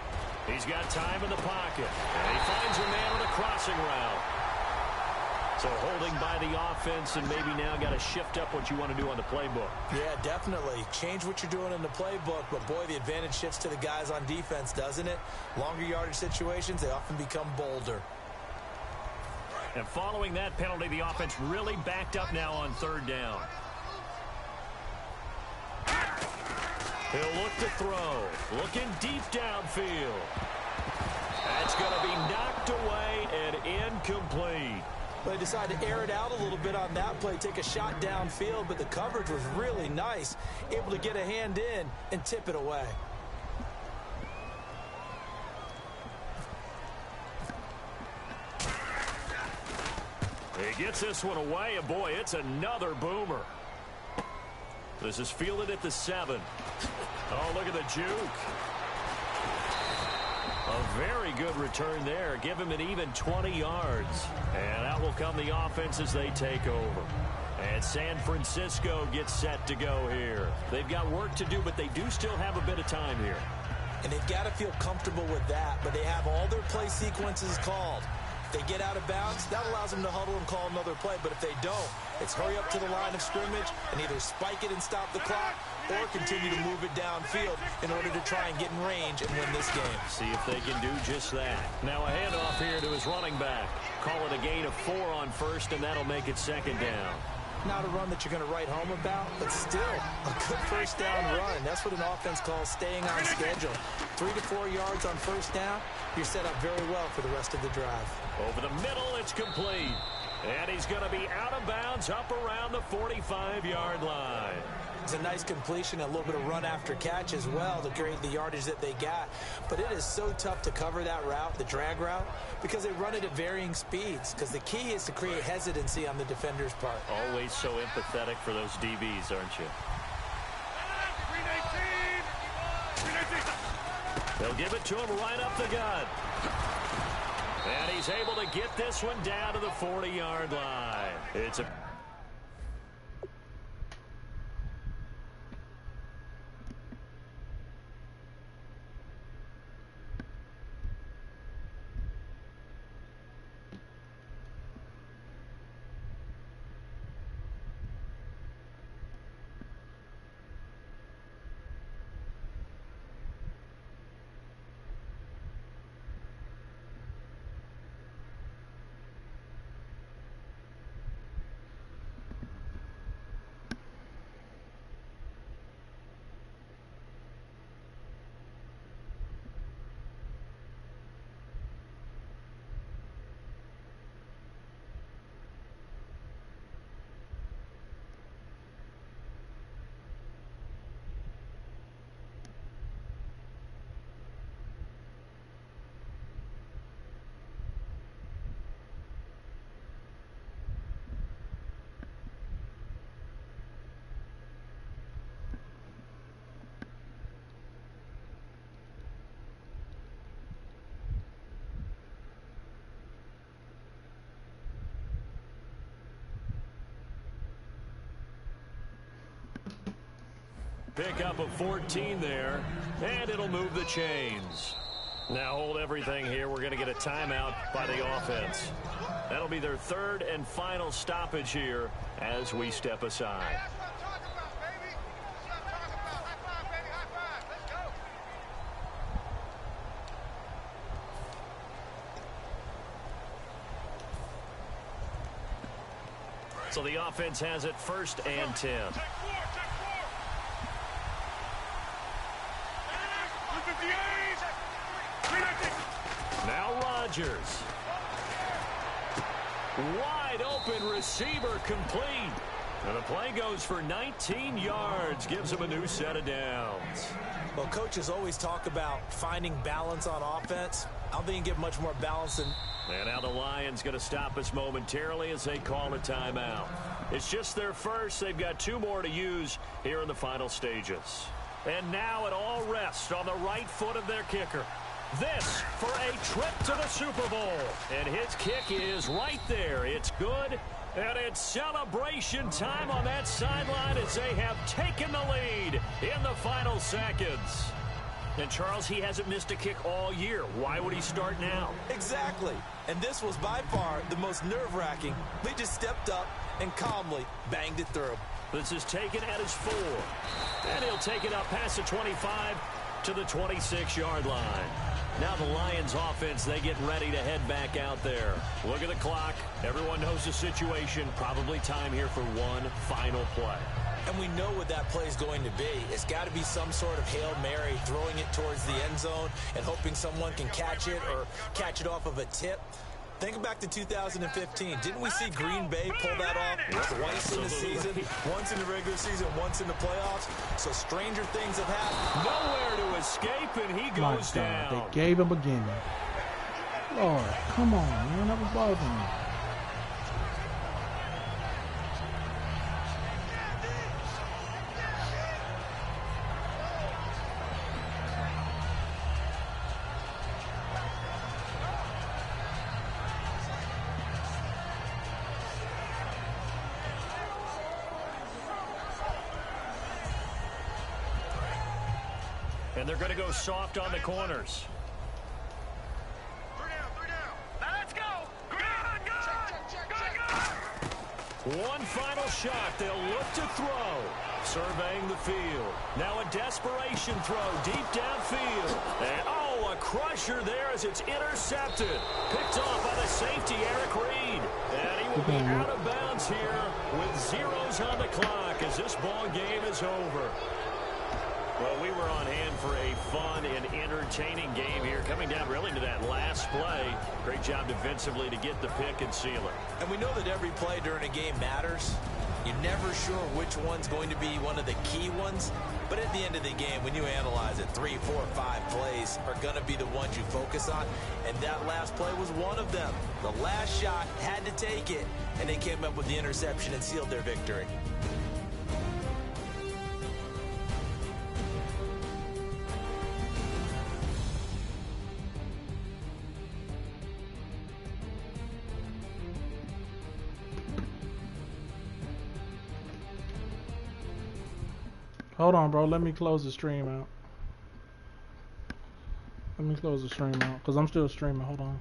He's got time in the pocket. And he finds a man on a crossing route. So holding by the offense, and maybe now got to shift up what you want to do on the playbook. Yeah, definitely. Change what you're doing in the playbook, but boy, the advantage shifts to the guys on defense, doesn't it? Longer yardage situations, they often become bolder. And following that penalty, the offense really backed up now on 3rd down. He'll look to throw. Looking deep downfield. That's going to be knocked away and incomplete. They decided to air it out a little bit on that play, take a shot downfield, but the coverage was really nice. Able to get a hand in and tip it away. He gets this one away, and boy, it's another boomer. This is fielded at the 7. Oh, look at the juke. A very good return there. Give him an even 20 yards. And out will come the offense as they take over. And San Francisco gets set to go here. They've got work to do, but they do still have a bit of time here. And they've got to feel comfortable with that, but they have all their play sequences called. If they get out of bounds, that allows them to huddle and call another play. But if they don't, it's hurry up to the line of scrimmage and either spike it and stop the clock or continue to move it downfield in order to try and get in range and win this game. See if they can do just that. Now a handoff here to his running back. Call it a gain of 4 on first, and that'll make it 2nd down. Not a run that you're going to write home about, but still a good first down run. That's what an offense calls staying on schedule. 3 to 4 yards on first down, you're set up very well for the rest of the drive. Over the middle, it's complete. And he's going to be out of bounds up around the 45-yard line. It's a nice completion, a little bit of run after catch as well to create the yardage that they got. But it is so tough to cover that route, the drag route, because they run it at varying speeds. Because the key is to create hesitancy on the defender's part. Always so empathetic for those DBs, aren't you? They'll give it to him right up the gut. And he's able to get this one down to the 40-yard line. It's a... Pick up of 14 there, and it'll move the chains. Now hold everything here. We're going to get a timeout by the offense. That'll be their 3rd and final stoppage here as we step aside. So the offense has it 1st and 10. Now Rodgers. Wide open receiver complete. And the play goes for 19 yards. Gives him a new set of downs. Well, coaches always talk about finding balance on offense. I don't think you can get much more balance than... And now the Lions going to stop us momentarily as they call a timeout. It's just their first. They've got 2 more to use here in the final stages. And now it all rests on the right foot of their kicker. This for a trip to the Super Bowl. And his kick is right there. It's good. And it's celebration time on that sideline as they have taken the lead in the final seconds. And, Charles, he hasn't missed a kick all year. Why would he start now? Exactly. And this was by far the most nerve-wracking. They just stepped up and calmly banged it through. This is taken at his 4. And he'll take it up past the 25 to the 26-yard line. Now the Lions offense, they get ready to head back out there. Look at the clock. Everyone knows the situation. Probably time here for one final play. And we know what that play is going to be. It's got to be some sort of Hail Mary, throwing it towards the end zone and hoping someone can catch it or catch it off of a tip. Think back to 2015. Didn't we see Green Bay pull that off twice in the season? Once in the regular season, once in the playoffs. So stranger things have happened. Nowhere to escape, and he goes down. They gave him a gimme. Lord, come on, man. That was bothering me. And they're going to go soft on the corners. Three down. Now let's go. Good. One final shot. They'll look to throw. Surveying the field. Now a desperation throw deep downfield. And, oh, a crusher there as it's intercepted. Picked off by the safety, Eric Reed. And he will be out of bounds here with zeros on the clock as this ball game is over. Well, we were on hand for a fun and entertaining game here, coming down really to that last play. Great job defensively to get the pick and seal it. And we know that every play during a game matters. You're never sure which one's going to be one of the key ones. But at the end of the game, when you analyze it, 3, 4, 5 plays are going to be the ones you focus on. And that last play was one of them. The last shot had to take it, and they came up with the interception and sealed their victory. Hold on, bro. Let me close the stream out. Let me close the stream out because I'm still streaming. Hold on.